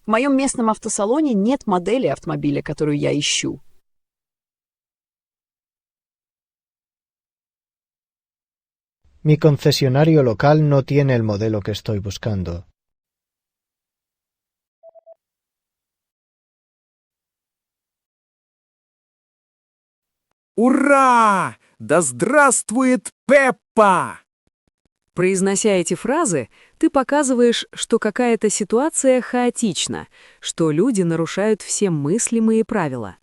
В моем местном автосалоне нет модели автомобиля, которую я ищу. Mi concesionario local no tiene el modelo que estoy buscando. Ура! Да здравствует Пеппа! Произнося эти фразы, ты показываешь, что какая-то ситуация хаотична, что люди нарушают все мыслимые правила.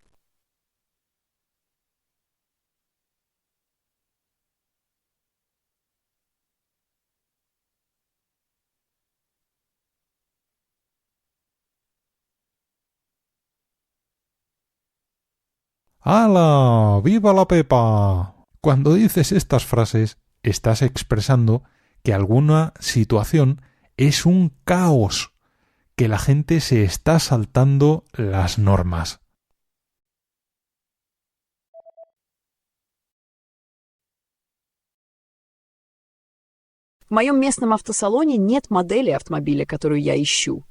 ¡Hala! ¡Viva la Pepa! Cuando dices estas frases, estás expresando que alguna situación es un caos, que la gente se está saltando las normas. В моем местном автосалоне нет модели автомобиля, которую я ищу.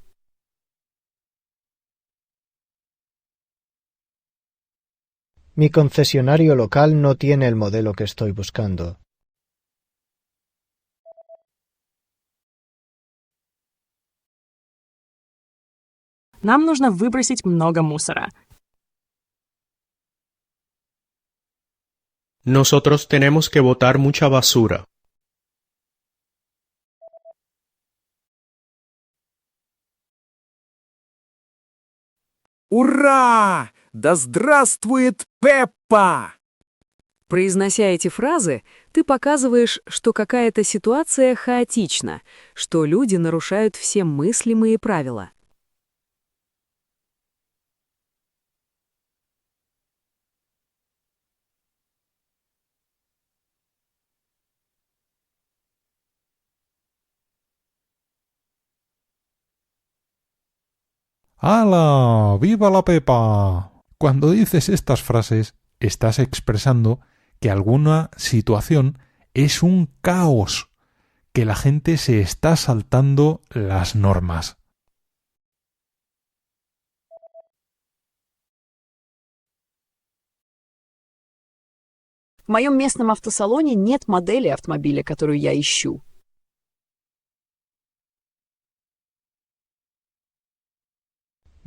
Mi concesionario local no tiene el modelo que estoy buscando. Нам нужно выбросить много мусора. Nosotros tenemos que botar mucha basura. Ура! Да здравствует Пеппа! Произнося эти фразы, ты показываешь, что какая-то ситуация хаотична, что люди нарушают все мыслимые правила. ¡Hala! ¡Viva la Pepa! Cuando dices estas frases, estás expresando que alguna situación es un caos, que la gente se está saltando las normas. В моем местном автосалоне нет модели автомобиля, которую я ищу.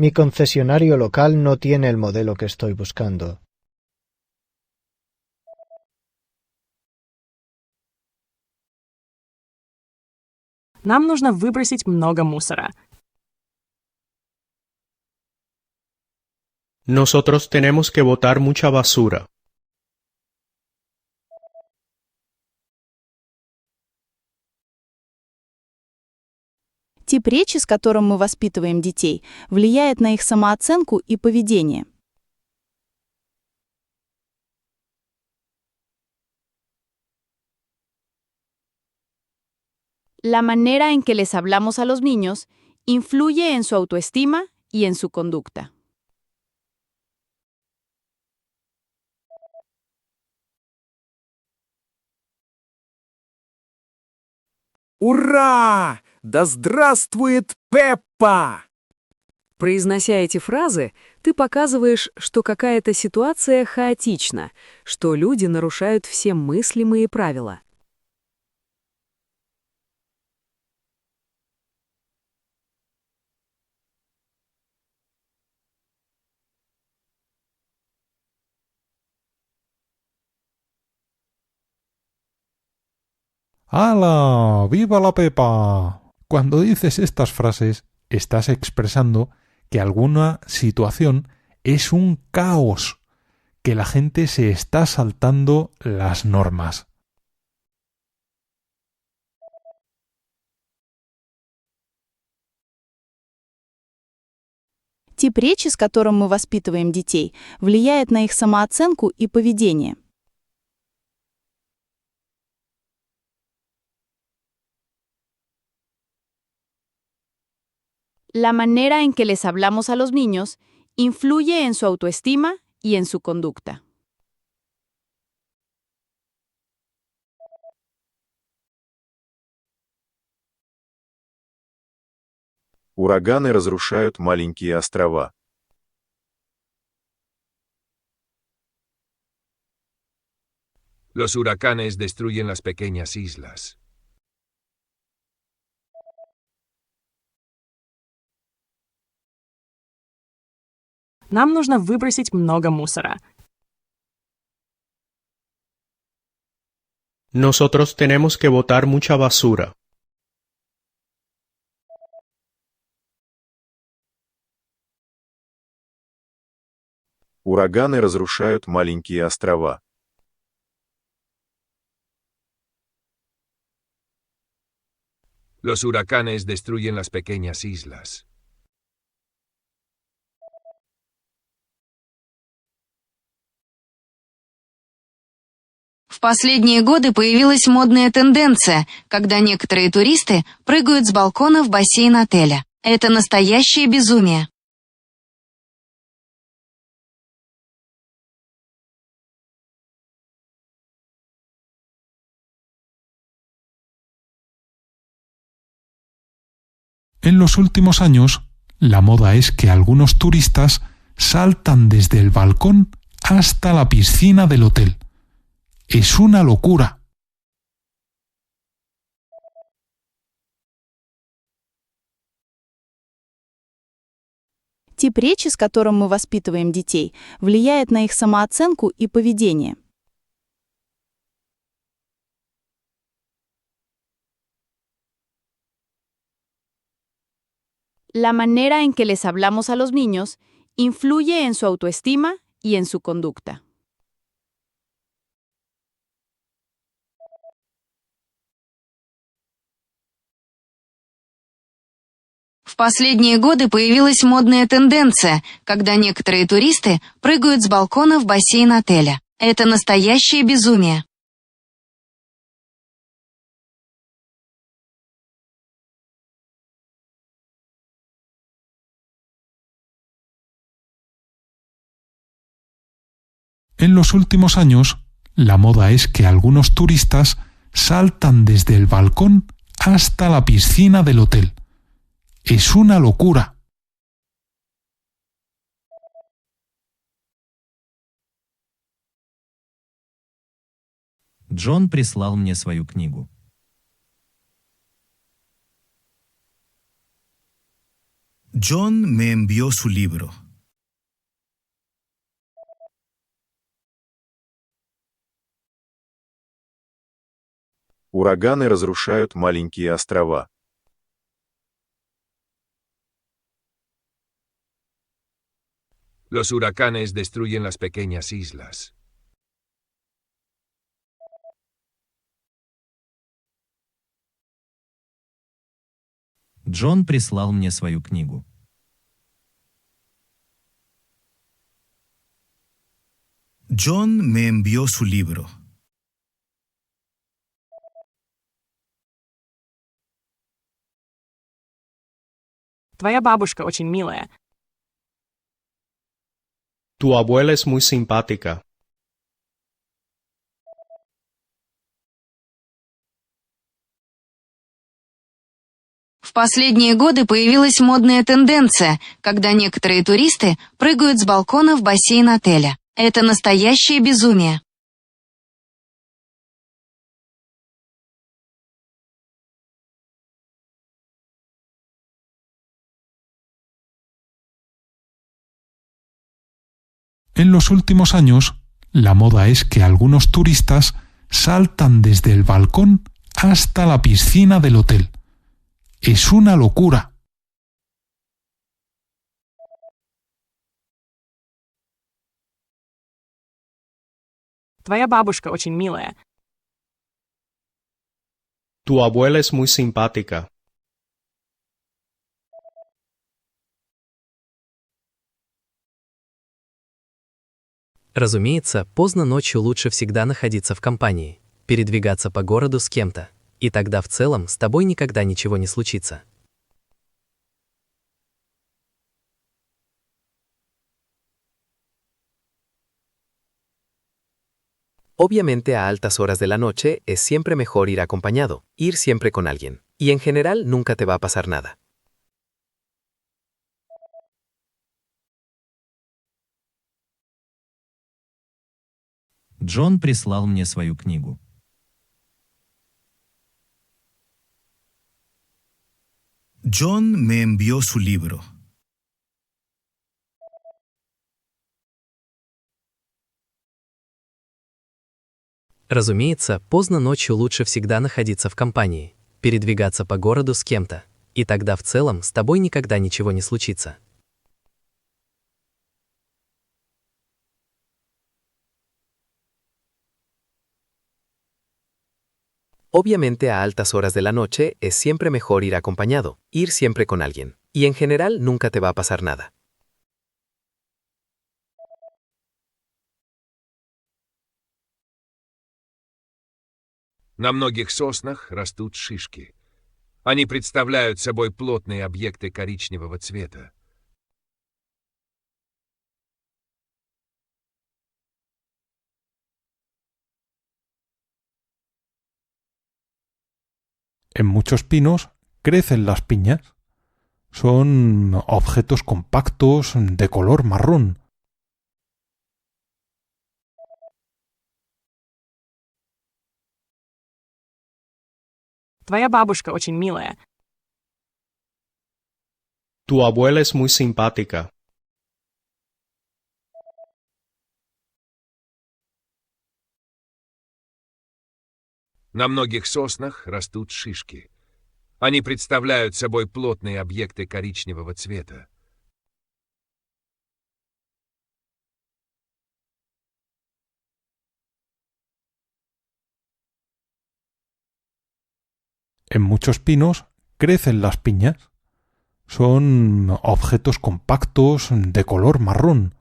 Mi concesionario local no tiene el modelo que estoy buscando. Нам нужно выбросить много мусора. Nosotros tenemos que botar mucha basura. Тип речи, с которым мы воспитываем детей, влияет на их самооценку и поведение. La manera en que les hablamos a los niños influye en su autoestima y en su conducta. Ура! Да здравствует Пеппа! Произнося эти фразы, ты показываешь, что какая-то ситуация хаотична, что люди нарушают все мыслимые правила. ¡Hala! ¡Viva la Pepa! Cuando dices estas frases, estás expresando que alguna situación es un caos, que la gente se está saltando las normas. Тип речи, с которым мы воспитываем детей, влияет на их самооценку и поведение. La manera en que les hablamos a los niños influye en su autoestima y en su conducta. Ураганы разрушают маленькие острова. Los huracanes destruyen las pequeñas islas. Нам нужно выбросить много мусора. Nosotros tenemos que botar mucha basura. Ураганы разрушают маленькие острова. Los huracanes destruyen las pequeñas islas. В последние годы появилась модная тенденция, когда некоторые туристы прыгают с балкона в бассейн отеля. Это настоящее безумие. En los últimos años, la moda es que algunos turistas saltan desde el balcón hasta la piscina del hotel. Es una locura. Тип речи, с которым мы воспитываем детей, влияет на их самооценку и поведение. La manera en que les hablamos a los niños influye en su autoestima y en su conducta. В последние годы появилась модная тенденция, когда некоторые туристы прыгают с балкона в бассейн отеля. Это настоящее безумие. En los últimos años, la moda es que algunos turistas saltan desde el balcón hasta la piscina del hotel. Es una locura. Джон прислал мне свою книгу. John me envió su libro. Ураганы разрушают маленькие острова. Los huracanes destruyen las pequeñas islas. Джон прислал мне свою книгу. John me envió su libro. Твоя бабушка очень милая. Tu abuela es muy simpática. В последние годы появилась модная тенденция, когда некоторые туристы прыгают с балкона в бассейн отеля. Это настоящее безумие. En los últimos años, la moda es que algunos turistas saltan desde el balcón hasta la piscina del hotel. Es una locura. Твоя бабушка очень милая. Tu abuela es muy simpática. Разумеется, поздно ночью лучше всегда находиться в компании, передвигаться по городу с кем-то, и тогда в целом с тобой никогда ничего не случится. Obviamente a altas horas de la noche es siempre mejor ir acompañado, ir siempre con alguien, y en general nunca te va a pasar nada. Джон прислал мне свою книгу. John me envió su libro. Разумеется, поздно ночью лучше всегда находиться в компании, передвигаться по городу с кем-то, и тогда в целом с тобой никогда ничего не случится. Obviamente a altas horas de la noche es siempre mejor ir acompañado, ir siempre con alguien, y en general nunca te va a pasar nada. На многих соснах растут шишки. Они представляют собой плотные объекты коричневого цвета. En muchos pinos crecen las piñas. Son objetos compactos de color marrón. Твоя бабушка очень милая. Tu abuela es muy simpática. На многих соснах растут шишки. Они представляют собой плотные объекты коричневого цвета. En muchos pinos crecen las piñas. Son objetos compactos de color marrón.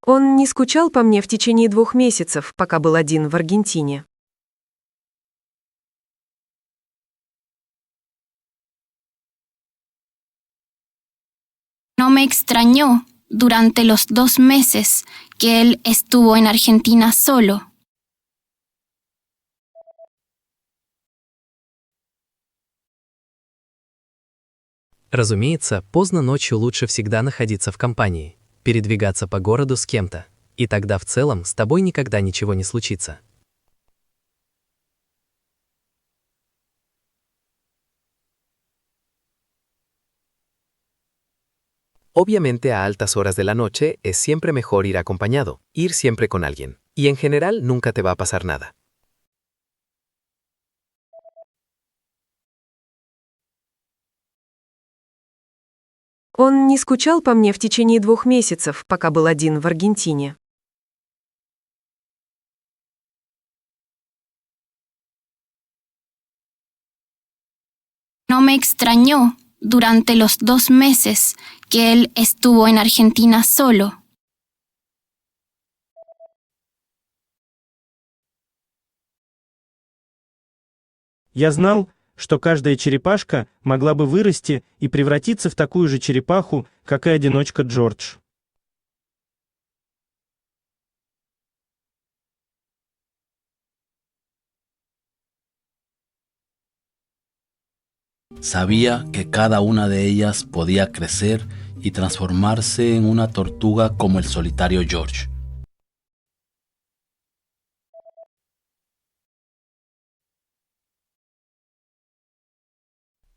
Он не скучал по мне в течение 2 месяцев, пока был один в Аргентине. No me extrañó durante los 2 meses que él estuvo en Argentina solo. Разумеется, поздно ночью лучше всегда находиться в компании, передвигаться по городу с кем-то, и тогда в целом с тобой никогда ничего не случится. Obviamente a altas horas de la noche es siempre mejor ir acompañado, ir siempre con alguien, y en general nunca te va a pasar nada. Он не скучал по мне в течение 2 месяцев, пока был один в Аргентине. No me extrañó durante los 2 meses que él estuvo en Argentina solo. Я знал, что каждая черепашка могла бы вырасти и превратиться в такую же черепаху, как и одиночка Джордж. Sabía que cada una de ellas podía crecer y transformarse en una tortuga como el solitario George.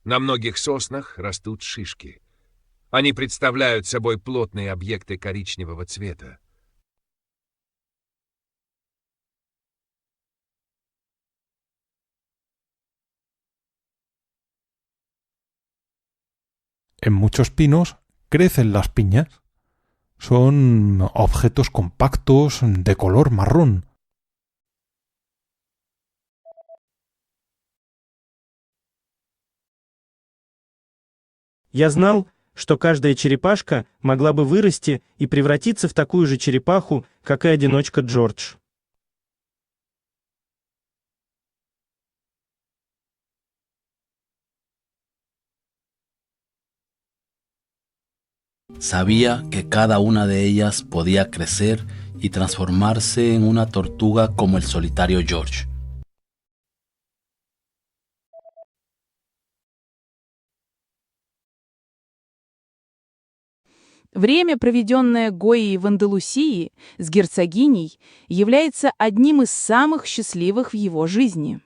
На многих соснах растут шишки. Они представляют собой плотные объекты коричневого цвета. En muchos pinos crecen las piñas. Son objetos compactos de color marrón. Я знал, что каждая черепашка могла бы вырасти и превратиться в такую же черепаху, как и одиночка Джордж. Sabía que cada una de ellas podía crecer y transformarse en una tortuga como el solitario George. Время, проведенное Гойей в Андалусии с герцогиней, является одним из самых счастливых в его жизни.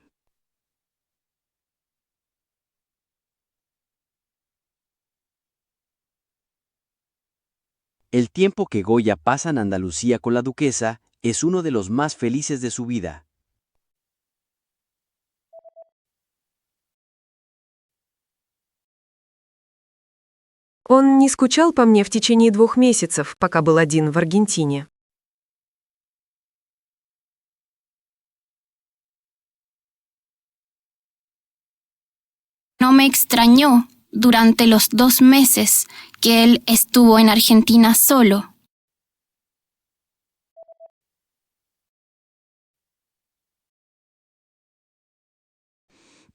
El tiempo que Goya pasa en Andalucía con la duquesa es uno de los más felices de su vida. Он не скучал по мне в течение 2 месяцев, пока был один в Аргентине. No me extrañó durante los 2 meses que él estuvo en Argentina solo.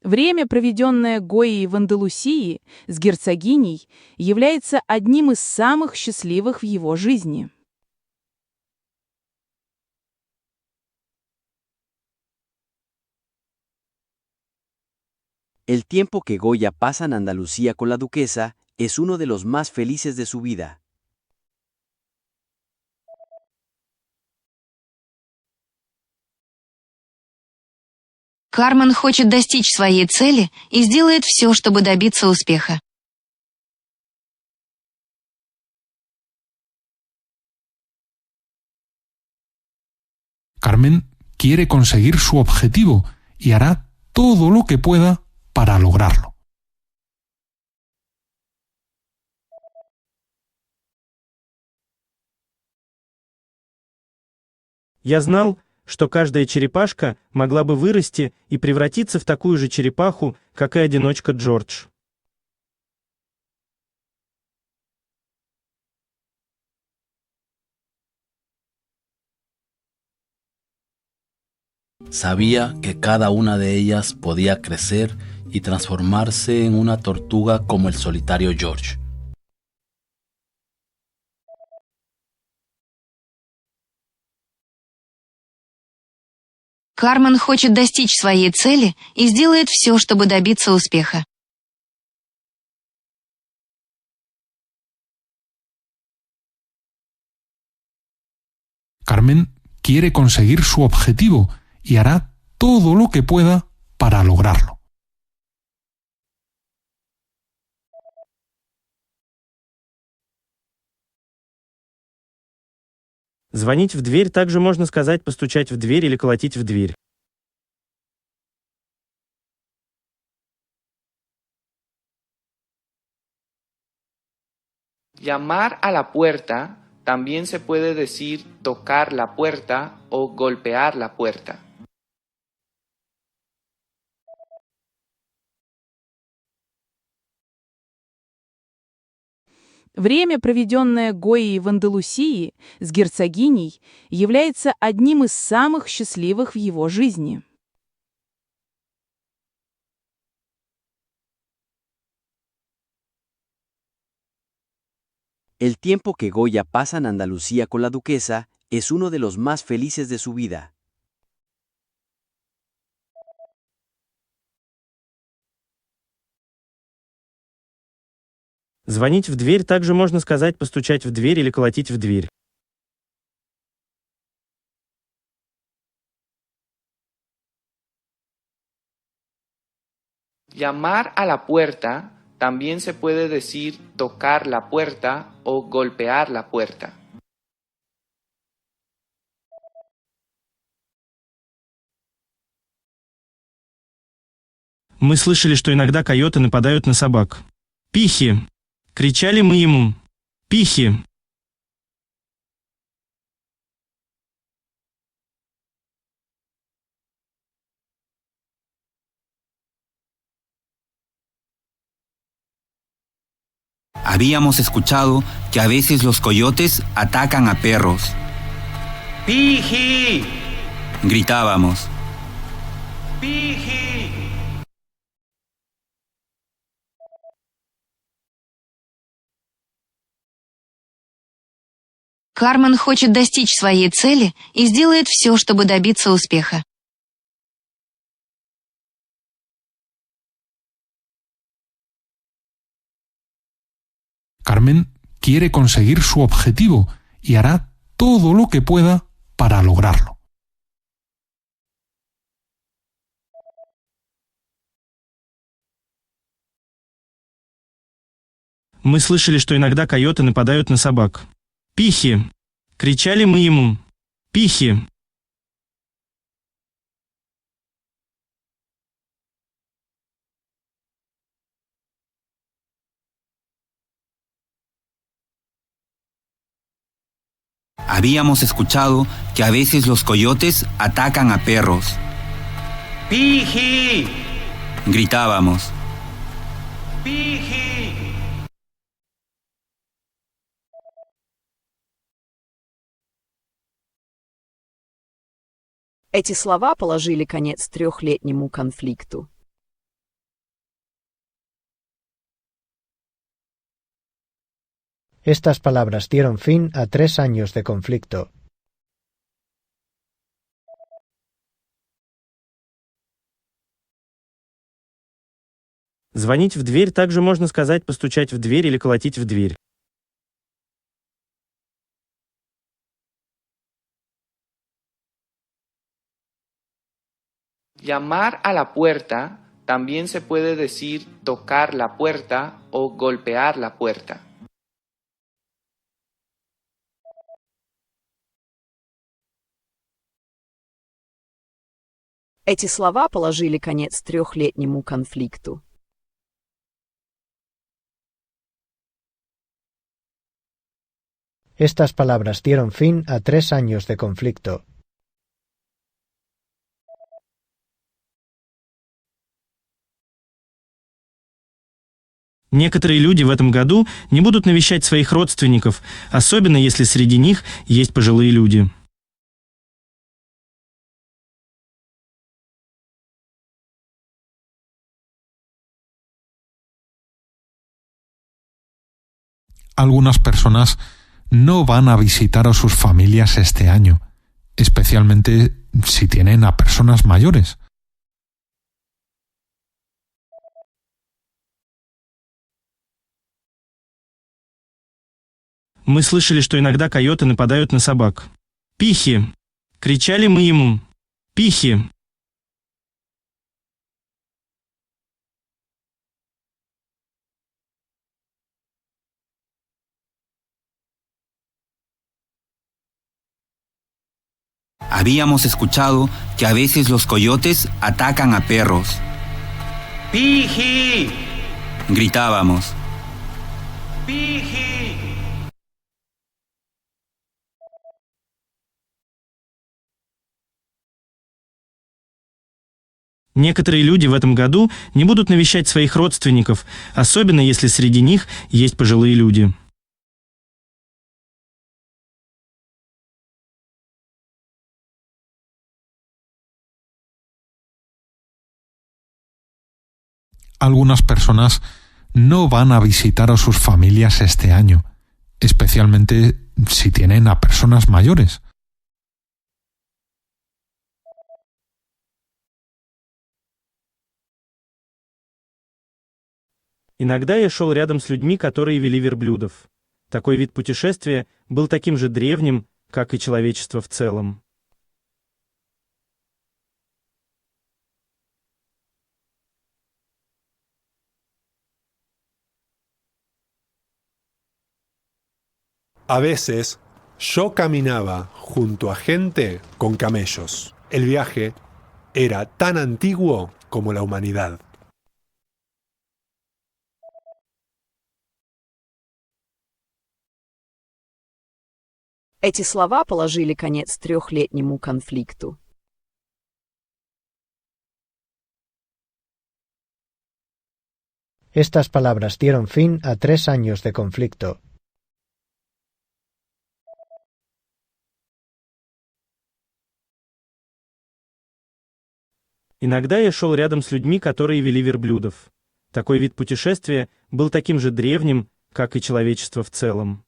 Время, проведенное Гойей в Андалусии с герцогиней, является одним из самых счастливых в его жизни. El tiempo que Goya pasa en Andalucía con la duquesa es uno de los más felices de su vida. Кармен хочет достичь своей цели и сделает все, чтобы добиться успеха. Carmen quiere conseguir su objetivo y hará todo lo que pueda para lograrlo. Я знал, что каждая черепашка могла бы вырасти и превратиться в такую же черепаху, как и одиночка Джордж. Sabía que cada una de ellas podía crecer y transformarse en una tortuga como el solitario George. Кармен хочет достичь своей цели и сделает все, чтобы добиться успеха. Carmen quiere conseguir su objetivo y hará todo lo que pueda para lograrlo. Звонить в дверь также можно сказать постучать в дверь или колотить в дверь. Llamar a la puerta también se puede decir tocar la puerta o golpear la puerta. Время, проведенное Гойей в Андалусии с герцогиней, является одним из самых счастливых в его жизни. El tiempo que Goya pasa en Andalucía con la duquesa es uno de los más felices de su vida. Звонить в дверь также можно сказать постучать в дверь или колотить в дверь. Llamar a la puerta también se puede decir tocar la puerta o golpear la puerta. Мы слышали, что иногда койоты нападают на собак. «Пихи!» — кричали мы ему. «Пихи!» Habíamos escuchado que a veces los coyotes atacan a perros. ¡Piji! Gritábamos. ¡Piji! Кармен хочет достичь своей цели и сделает все, чтобы добиться успеха. Carmen quiere conseguir su objetivo y hará todo lo que pueda para lograrlo. Мы слышали, что иногда койоты нападают на собак. «Пихи!» — кричали мы ему. «Пихи!» Habíamos escuchado que a veces los coyotes atacan a perros. ¡Piji! Gritábamos. ¡Piji! Эти слова положили конец трехлетнему конфликту. Estas palabras dieron fin a 3 años de conflicto. Звонить в дверь также можно сказать постучать в дверь или колотить в дверь. Llamar a la puerta también se puede decir tocar la puerta o golpear la puerta. Эти слова положили конец трехлетнему конфликту. Estas palabras dieron fin a 3 años de conflicto. Некоторые люди в этом году не будут навещать своих родственников, особенно если среди них есть пожилые люди. Algunas personas no van a visitar a sus familias este año, especialmente si tienen a personas mayores. Мы слышали, что иногда койоты нападают на собак. «Пихи!» — кричали мы ему. «Пихи!» Habíamos escuchado que a veces los coyotes atacan a perros. ¡Piji! Gritábamos. ¡Piji! Некоторые люди в этом году не будут навещать своих родственников, особенно если среди них есть пожилые люди. Algunas personas no van a visitar a sus familias este año, especialmente si tienen a personas mayores. Иногда я шел рядом с людьми, которые вели верблюдов. Такой вид путешествия был таким же древним, как и человечество в целом. A veces, yo caminaba junto a gente con camellos. El viaje era tan antiguo como la humanidad. Эти слова положили конец трехлетнему конфликту. Estas palabras dieron fin a 3 años de conflicto. Иногда я шел рядом с людьми, которые вели верблюдов. Такой вид путешествия был таким же древним, как и человечество в целом.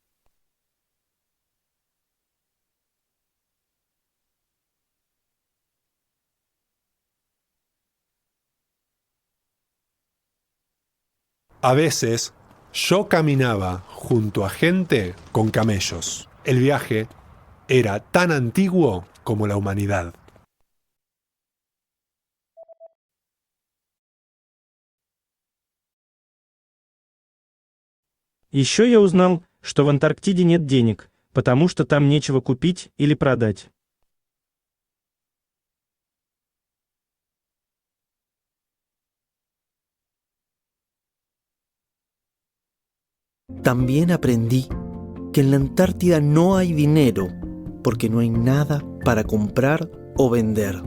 A veces, Yo caminaba junto a gente con camellos. El viaje era tan antiguo como la humanidad. Еще я узнал, что в Антарктиде нет денег, потому что там нечего купить или продать. También aprendí que en la Antártida no hay dinero porque no hay nada para comprar o vender.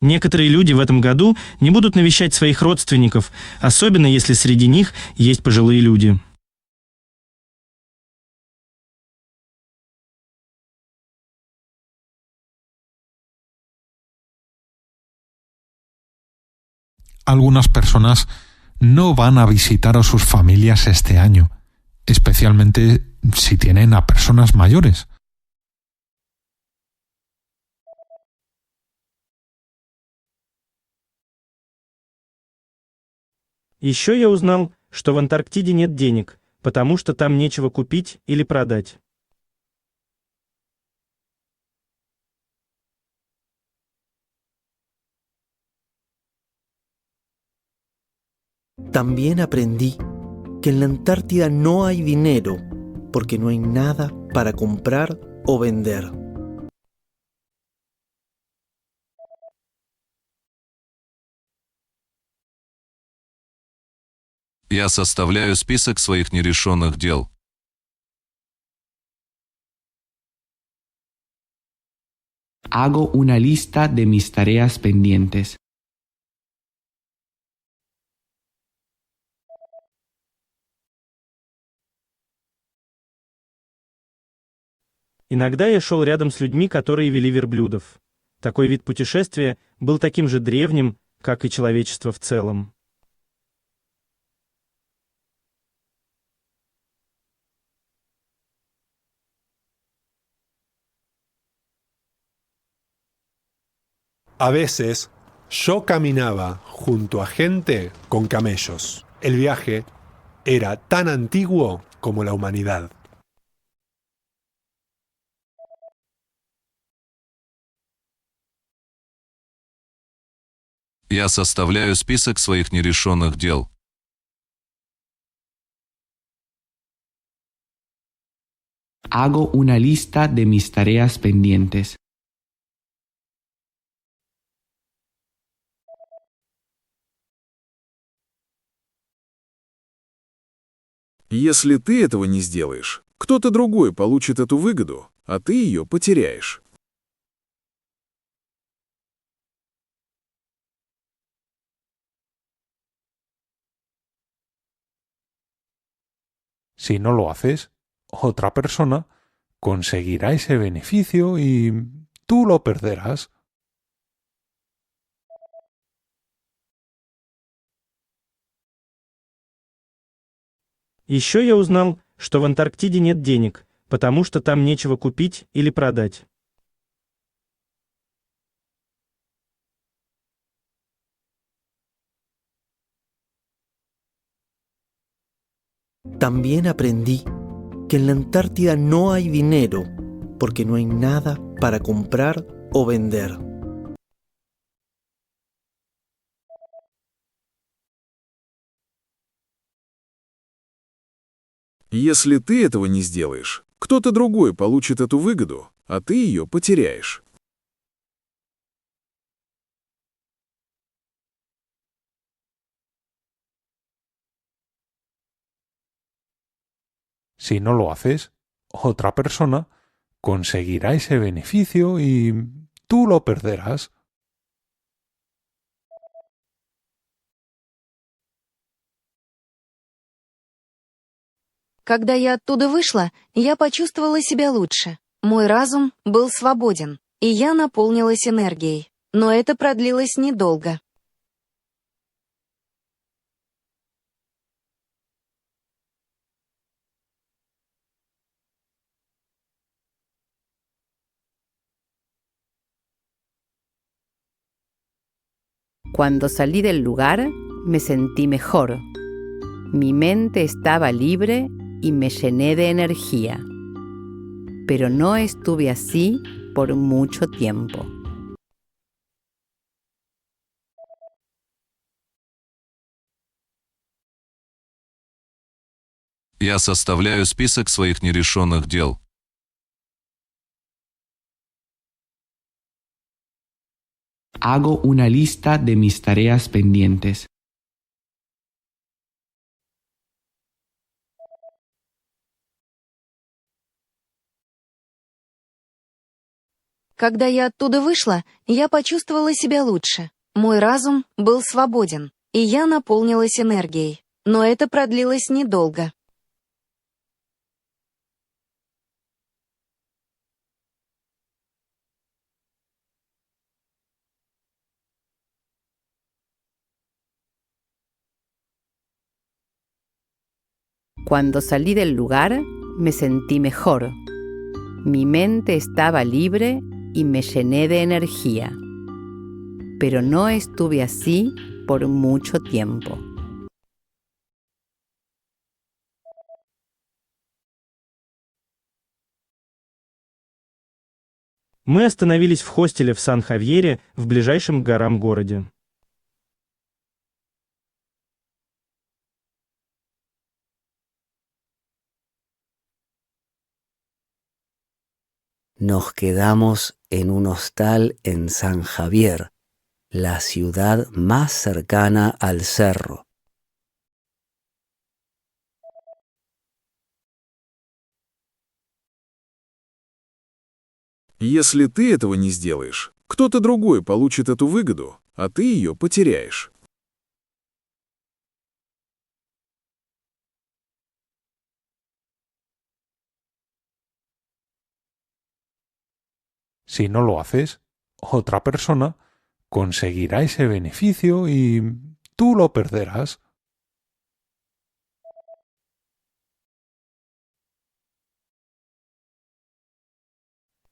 Некоторые люди в этом году не будут навещать своих родственников, особенно если среди них есть пожилые люди. Algunas personas no van a visitar a sus familias este año, especialmente si tienen a personas mayores. Еще я узнал, что в Антарктиде нет денег, потому что там нечего купить или продать. También aprendí que en la Antártida no hay dinero porque no hay nada para comprar o vender. Я составляю список своих нерешенных дел. Hago una lista de mis tareas pendientes. Иногда я шел рядом с людьми, которые вели верблюдов. Такой вид путешествия был таким же древним, как и человечество в целом. A veces, yo caminaba junto a gente con camellos. El viaje era tan antiguo como la humanidad. Я составляю список своих нерешенных дел. Hago una lista de mis tareas pendientes. Если ты этого не сделаешь, кто-то другой получит эту выгоду, а ты ее потеряешь. Si no lo haces, otra persona conseguirá ese beneficio y tú lo perderás. Еще я узнал, что в Антарктиде нет денег, потому что там нечего купить или продать. También aprendí que en la Antártida no hay dinero porque no hay nada para comprar o vender. Если ты этого не сделаешь, кто-то другой получит эту выгоду, а ты ее потеряешь. Si no lo haces, otra persona conseguirá ese beneficio y tú lo perderás. Когда я оттуда вышла, я почувствовала себя лучше. Мой разум был свободен, и я наполнилась энергией. Но это продлилось недолго. Cuando salí del lugar, me sentí mejor. Mi mente estaba libre y me llené de energía. Pero no estuve así por mucho tiempo. Я составляю список своих нерешенных дел. Hago una lista de mis tareas pendientes. Когда я оттуда вышла, я почувствовала себя лучше. Мой разум был свободен, и я наполнилась энергией. Но это продлилось недолго. Cuando salí del lugar, me sentí mejor. Mi mente estaba libre y me llené de energía. Pero no estuve así por mucho tiempo. Мы остановились в хостеле в Сан-Хавьере в ближайшем к горам городе. Nos quedamos en un hostal en San Javier, la ciudad más cercana al cerro. Если ты этого не сделаешь, кто-то другой получит эту выгоду, а ты ее потеряешь. Si no lo haces, otra persona conseguirá ese beneficio y tú lo perderás.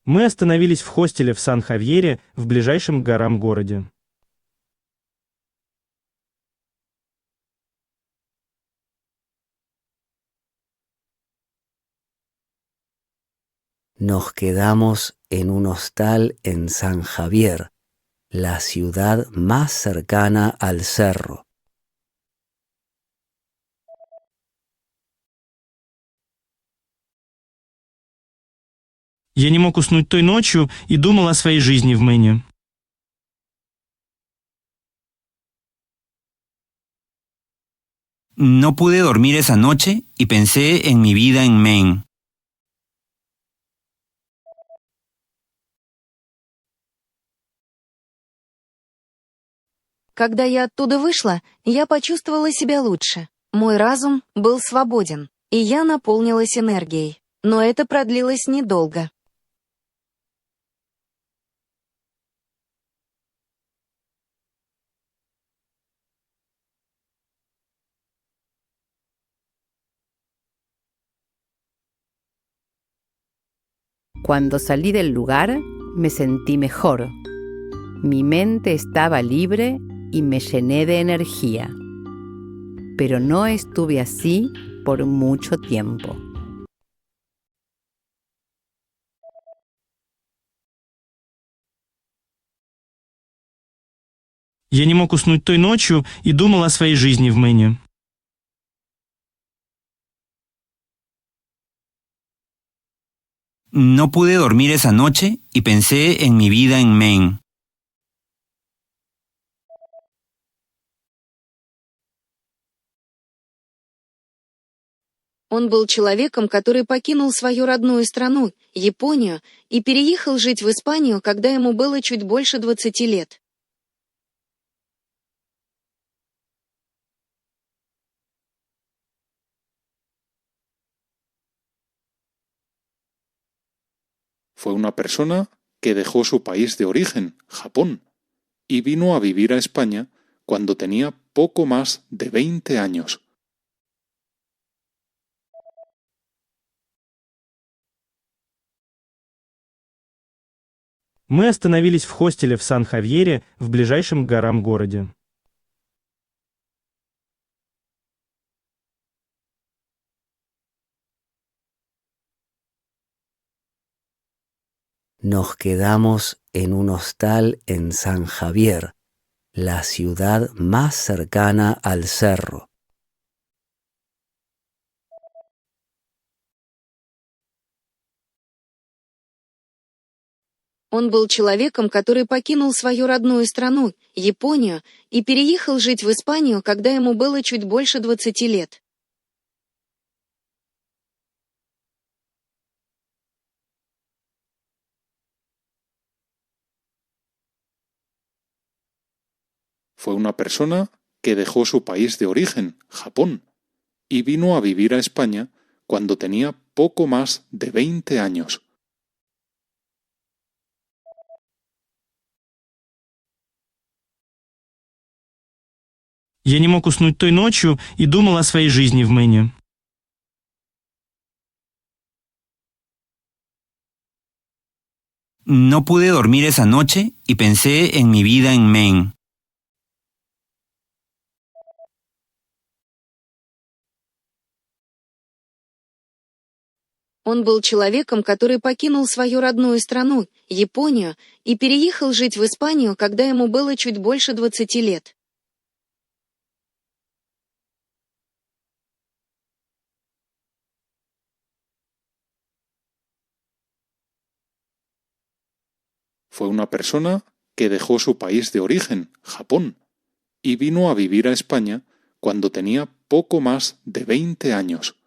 Мы остановились в хостеле в Сан-Хавьере в ближайшем к горам городе. Nos quedamos en un hostal en San Javier, la ciudad más cercana al cerro. Я не мог уснуть той ночью и думал о своей жизни в Мэне. No pude dormir esa noche y pensé en mi vida en Maine. Когда я оттуда вышла, я почувствовала себя лучше. Мой разум был свободен, и я наполнилась энергией. Но это продлилось недолго. Cuando salí del lugar, me sentí mejor. Mi mente estaba libre y me llené de energía. Pero no estuve así por mucho tiempo. Я не мог уснуть той ночью и думал о своей жизни в Мэне. No pude dormir esa noche y pensé en mi vida en Maine. Он был человеком, который покинул свою родную страну, Японию, и переехал жить в Испанию, когда ему было чуть больше 20 лет. Fue una persona que dejó su país de origen, Japón, y vino a vivir a España cuando tenía poco más de 20 años. Мы остановились в хостеле в Сан-Хавьере в ближайшем к горам городе. Nos quedamos en un hostal en San Javier, la ciudad más cercana al cerro. Он был человеком, который покинул свою родную страну, Японию, и переехал жить в Испанию, когда ему было чуть больше 20 лет. Fue una persona que dejó su país de origen, Japón, y vino a vivir a España cuando tenía poco más de 20 años. Я не мог уснуть той ночью и думал о своей жизни в Мэне. No pude dormir esa noche y pensé en mi vida en Maine. Он был человеком, который покинул свою родную страну, Японию, и переехал жить в Испанию, когда ему было чуть больше 20 лет. Fue una persona que dejó su país de origen, Japón, y vino a vivir a España cuando tenía poco más de 20 años.